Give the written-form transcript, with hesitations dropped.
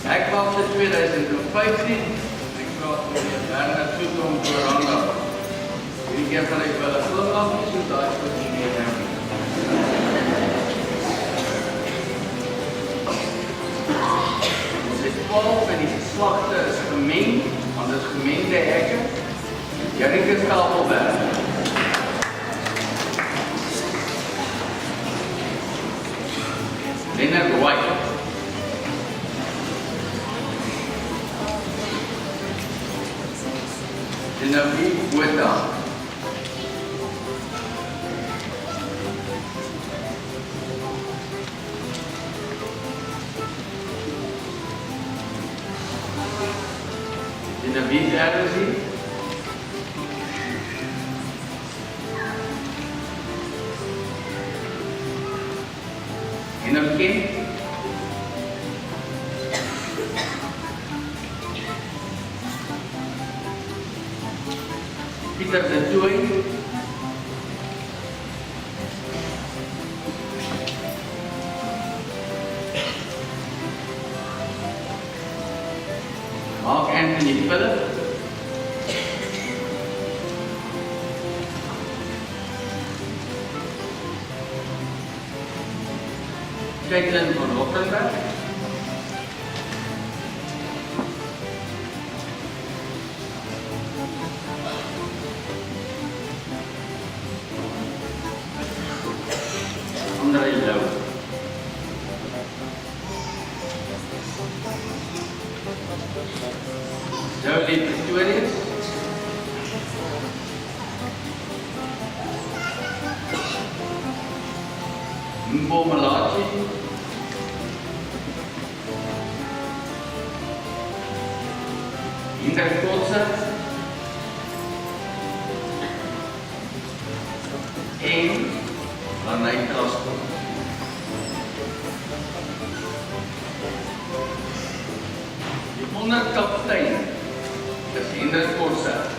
Hekwasse 2015. Ek praat met die Bernard Soetom Orlando. Hierdie keer gaan ek wel 'n glimlag hê so daai vir die meneer. Ons het 12 en die geslagte is gemeng, want dit is gemengde hekke. Janneke Stapelberg. Leonard White. Genevieve Botha. Genevieve Erzi. Enoch Kim. Pieter de Tooy. Mark Anthony Phillip. Caitlin van Rottenberg. André Lou. Jolie Pretorius. Mbo Malachi. Indra Kotse. En Lanai Trasko. Die onderkaptein is Indra Kotse.